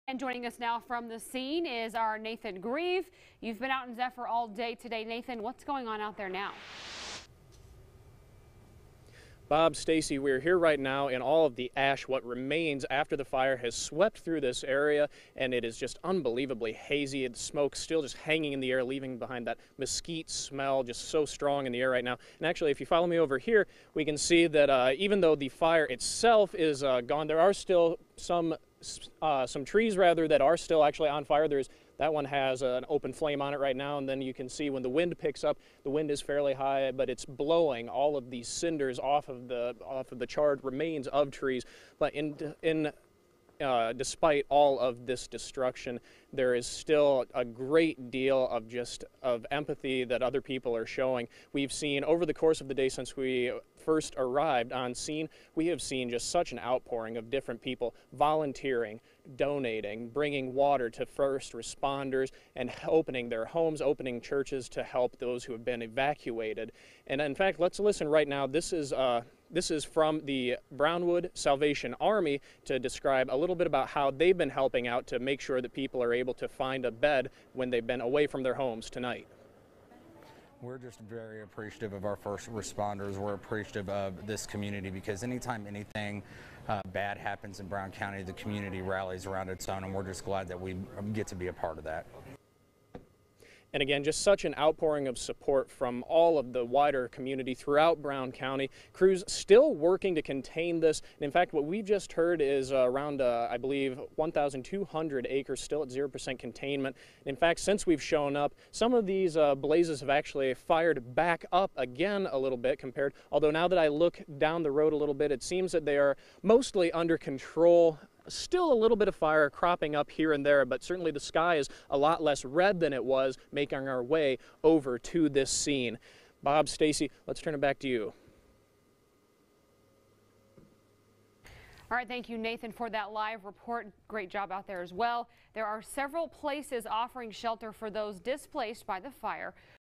And joining us now from the scene is our Nathan Greve. You've been out in Zephyr all day today. Nathan, what's going on out there now? Bob, Stacy, we're here right now in all of the ash, what remains after the fire has swept through this area, and it is just unbelievably hazy. The smoke still just hanging in the air, leaving behind that mesquite smell just so strong in the air right now. And actually, if you follow me over here, we can see that even though the fire itself is gone, there are still some trees that are still actually on fire. That one has an open flame on it right now, and then you can see when the wind picks up, the wind is fairly high, but it's blowing all of these cinders off of the charred remains of trees. But despite all of this destruction, there is still a great deal of empathy that other people are showing. We've seen over the course of the day since we first arrived on scene, we have seen just such an outpouring of different people volunteering, donating, bringing water to first responders, and opening their homes, opening churches to help those who have been evacuated. And in fact, let's listen right now. This is from the Brownwood Salvation Army to describe a little bit about how they've been helping out to make sure that people are able to find a bed when they've been away from their homes tonight. We're just very appreciative of our first responders. We're appreciative of this community because anytime anything bad happens in Brown County, the community rallies around its own, and we're just glad that we get to be a part of that. And again, just such an outpouring of support from all of the wider community throughout Brown County. Crews still working to contain this. And in fact, what we've just heard is around, I believe, 1,200 acres still at 0% containment. In fact, since we've shown up, some of these blazes have actually fired back up again a little bit compared. Although now that I look down the road a little bit, it seems that they are mostly under control. Still a little bit of fire cropping up here and there, but certainly the sky is a lot less red than it was, making our way over to this scene. Bob, Stacy, let's turn it back to you. All right, thank you, Nathan, for that live report. Great job out there as well. There are several places offering shelter for those displaced by the fire.